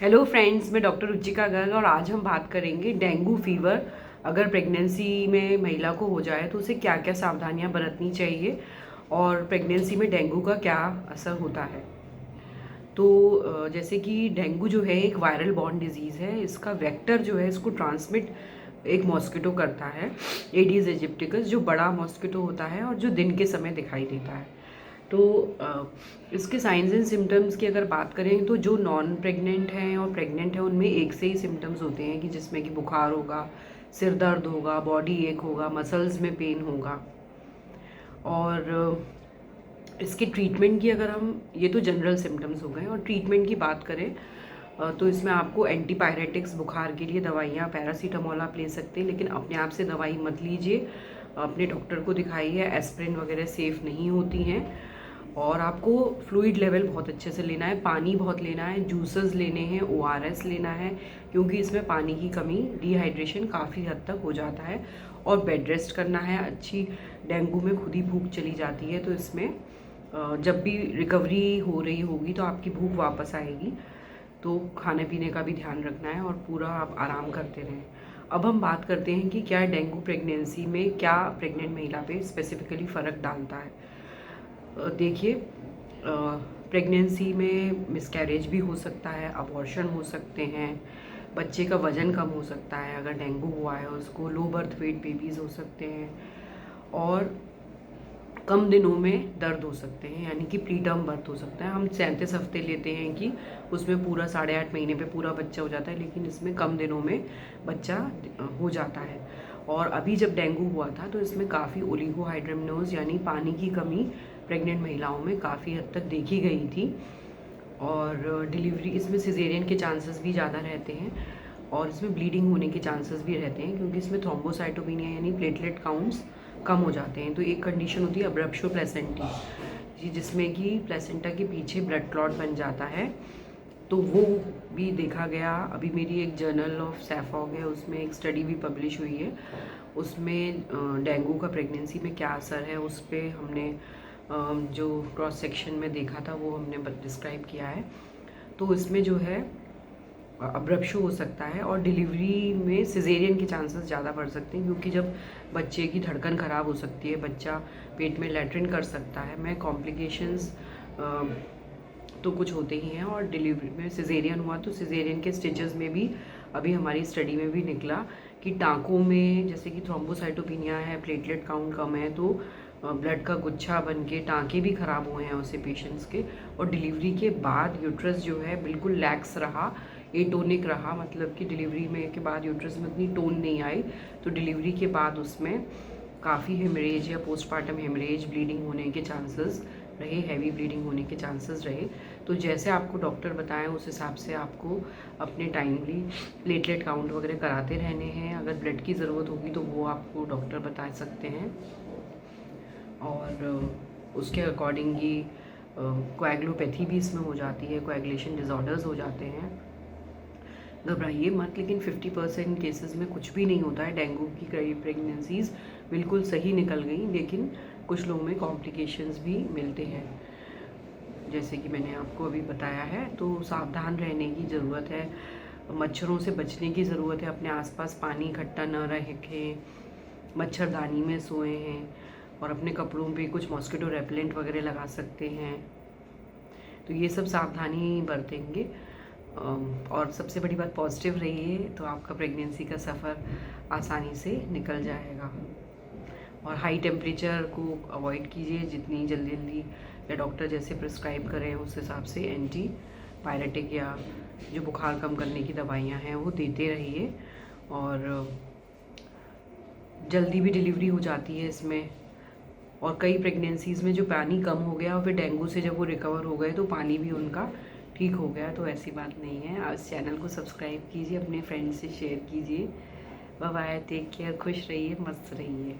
Hello friends, मैं doctor Ruchika Garg और आज हम बात करेंगे डेंगू फीवर अगर प्रेगनेंसी में महिला को हो जाए तो उसे क्या क्या सावधानियां बरतनी चाहिए और प्रेगनेंसी में डेंगू का क्या असर होता है। तो जैसे कि डेंगू जो है एक वायरल बॉर्न डिजीज़ है। इसका वेक्टर जो है इसको ट्रांसमिट एक मॉस्किटो करता है, एडीज एजिप्टिकस, जो बड़ा मॉस्किटो होता है और जो दिन के समय दिखाई देता है। तो इसके साइंस एंड सिम्टम्स की अगर बात करें तो जो नॉन प्रेग्नेंट हैं और प्रेग्नेंट हैं उनमें एक से ही सिम्टम्स होते हैं कि जिसमें कि बुखार होगा, सिर दर्द होगा, बॉडी एक होगा, मसल्स में पेन होगा। और इसके ट्रीटमेंट की अगर हम, ये तो जनरल सिम्टम्स हो गए, और ट्रीटमेंट की बात करें तो इसमें आपको एंटीपायरेटिक्स, बुखार के लिए दवाइयाँ, पैरासीटामोल आप ले सकते हैं, लेकिन अपने आप से दवाई मत लीजिए, अपने डॉक्टर को दिखाइए। एस्प्रिन वगैरह सेफ़ नहीं होती हैं। और आपको फ्लूइड लेवल बहुत अच्छे से लेना है, पानी बहुत लेना है, जूसेस लेने हैं, ORS लेना है, क्योंकि इसमें पानी की कमी, डिहाइड्रेशन काफ़ी हद तक हो जाता है। और बेड रेस्ट करना है। अच्छी डेंगू में खुद ही भूख चली जाती है, तो इसमें जब भी रिकवरी हो रही होगी तो आपकी भूख वापस आएगी, तो खाने पीने का भी ध्यान रखना है और पूरा आप आराम करते रहें। अब हम बात करते हैं कि क्या डेंगू प्रेगनेंसी में, क्या प्रेग्नेंट महिला पे स्पेसिफिकली फ़र्क डालता है। देखिए, प्रेगनेंसी में मिसकैरेज भी हो सकता है, अबॉर्शन हो सकते हैं, बच्चे का वज़न कम हो सकता है अगर डेंगू हुआ है उसको, लो बर्थ वेट बेबीज़ हो सकते हैं, और कम दिनों में दर्द हो सकते हैं, यानी कि प्री टर्म बर्थ हो सकता है। हम 37 हफ्ते लेते हैं कि उसमें पूरा 8.5 महीने पे पूरा बच्चा हो जाता है, लेकिन इसमें कम दिनों में बच्चा हो जाता है। और अभी जब डेंगू हुआ था तो इसमें काफ़ी ओलिगोहाइड्रोमिनोज यानी पानी की कमी प्रेग्नेंट महिलाओं में काफ़ी हद तक देखी गई थी। और डिलीवरी, इसमें सिजेरियन के चांसेस भी ज़्यादा रहते हैं और इसमें ब्लीडिंग होने के चांसेस भी रहते हैं, क्योंकि इसमें थ्रोम्बोसाइटोपिनिया यानी प्लेटलेट काउंट्स कम हो जाते हैं। तो एक कंडीशन होती है अब्रप्शो प्लेसेंटी जी, जिसमें कि प्लेसेंटा के पीछे ब्लड क्लॉट बन जाता है। तो वो भी देखा गया। अभी मेरी एक जर्नल ऑफ सैफॉग है, उसमें एक स्टडी भी पब्लिश हुई है। उसमें डेंगू का प्रेगनेंसी में क्या असर है उस पर हमने जो क्रॉस सेक्शन में देखा था वो हमने डिस्क्राइब किया है। तो इसमें जो है अब्रप्शो हो सकता है और डिलीवरी में सिजेरियन के चांसेस ज़्यादा बढ़ सकते हैं, क्योंकि जब बच्चे की धड़कन ख़राब हो सकती है, बच्चा पेट में लैट्रिन कर सकता है, में कॉम्प्लिकेशंस तो कुछ होते ही हैं। और डिलीवरी में सिजेरियन हुआ तो सिजेरियन के स्टिचेस में भी अभी हमारी स्टडी में भी निकला कि टाँकों में जैसे कि थ्रोम्बोसाइटोपिनिया है, प्लेटलेट काउंट कम है, तो ब्लड का गुच्छा बन के टाँके भी ख़राब हुए हैं उसे पेशेंट्स के। और डिलीवरी के बाद यूट्रस जो है बिल्कुल लैक्स रहा, एटोनिक रहा, मतलब कि डिलीवरी में के बाद यूट्रस में इतनी टोन नहीं आई, तो डिलीवरी के बाद उसमें काफ़ी हेमरेज या पोस्टमार्टम हेमरेज, ब्लीडिंग होने के चांसेस रहे, हैवी ब्लीडिंग होने के चांसेस रहे। तो जैसे आपको डॉक्टर बताएं उस हिसाब से आपको अपने टाइमली प्लेटलेट काउंट वगैरह कराते रहने हैं। अगर ब्लड की ज़रूरत होगी तो वो आपको डॉक्टर बता सकते हैं, और उसके अकॉर्डिंग ही कोएगुलोपैथी भी इसमें हो जाती है, कोएगुलेशन डिज़ॉर्डर्स हो जाते हैं। घबराइए मत, लेकिन 50% केसेस में कुछ भी नहीं होता है। डेंगू की कई प्रेगनेंसीज़ बिल्कुल सही निकल गई, लेकिन कुछ लोगों में कॉम्प्लिकेशंस भी मिलते हैं, जैसे कि मैंने आपको अभी बताया है। तो सावधान रहने की ज़रूरत है, मच्छरों से बचने की ज़रूरत है, अपने आसपास पानी इकट्ठा न रखें, मच्छरदानी में सोए हैं, और अपने कपड़ों पे कुछ मॉस्किटो रेपेलेंट वगैरह लगा सकते हैं। तो ये सब सावधानी बरतेंगे। और सबसे बड़ी बात, पॉजिटिव रहिए तो आपका प्रेगनेंसी का सफ़र आसानी से निकल जाएगा। और हाई टेम्परेचर को अवॉइड कीजिए जितनी जल्दी, या डॉक्टर जैसे प्रिस्क्राइब करें उस हिसाब से एंटीपायरेटिक या जो बुखार कम करने की दवाइयाँ हैं वो देते रहिए। और जल्दी भी डिलीवरी हो जाती है इसमें। और कई प्रेगनेंसीज़ में जो पानी कम हो गया और फिर डेंगू से जब वो रिकवर हो गए तो पानी भी उनका ठीक हो गया, तो ऐसी बात नहीं है। आप इस चैनल को सब्सक्राइब कीजिए, अपने फ्रेंड्स से शेयर कीजिए। बाय बाय, टेक केयर, खुश रहिए, मस्त रहिए।